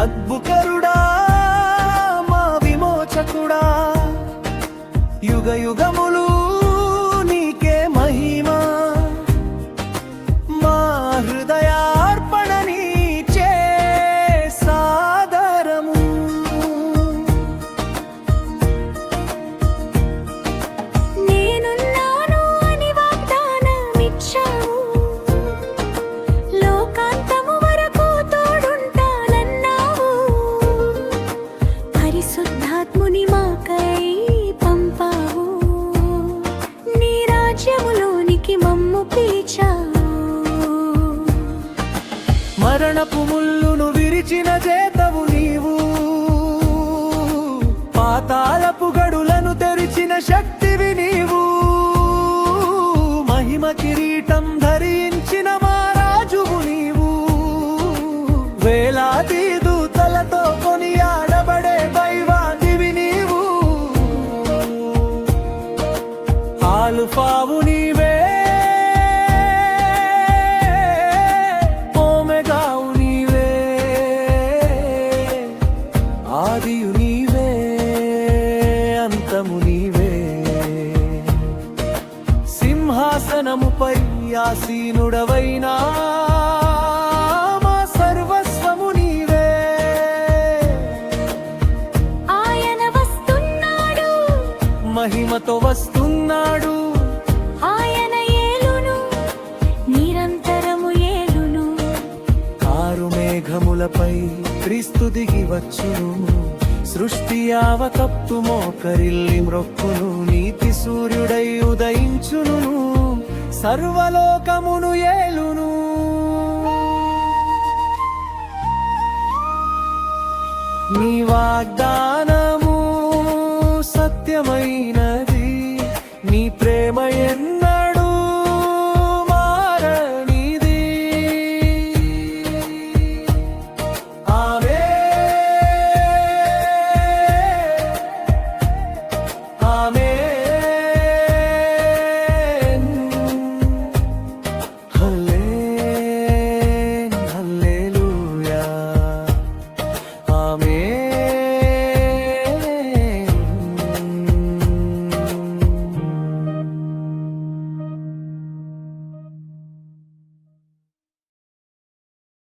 అద్భుతరుడా మా విమోచకుడా, యుగ యుగములు నీకే మహిమ. మా హృదయార్పణ నీచే సాదరము. నేనున్నాను అని వాగ్దానమిచ్చావు, లోకాంతము వరకు తోడుంటానన్నావు. పరిశుద్ధాత్ముని మాకై పంపావు, నీ రాజ్యములోనికి మమ్ము పిలిచావు. మరణపు ముల్లును విరిచిన చేతవు నీవు, పాతాళపు గడులను తెరిచిన శక్తివి నీవు. మహిమ కిరీటం ధరించిన మా రాజువు నీవు, వేలాది దూతలతో కొనియాడబడే దైవానివి నీవు. ఆల్ఫావు నీవే, ఓమెగావు నీవే, ఆదియు నీవే, అంతము నీవే. సింహాసనముపై ఆసీనుడవైనా మా సర్వస్వము నీవే. ఆయన వస్తున్నాడు, మహిమతో వస్తున్నాడు, ఆయన ఏలును, నిరంతరము ఏలును. కారు మేఘములపై క్రీస్తు దిగి వచ్చును. సృష్టి యావతత్తు మోకరిల్లి మ్రొక్కును. నీతి సూర్యుడై ఉదయించును, సర్వలోకమును ఏలును. నీ వాగ్దాన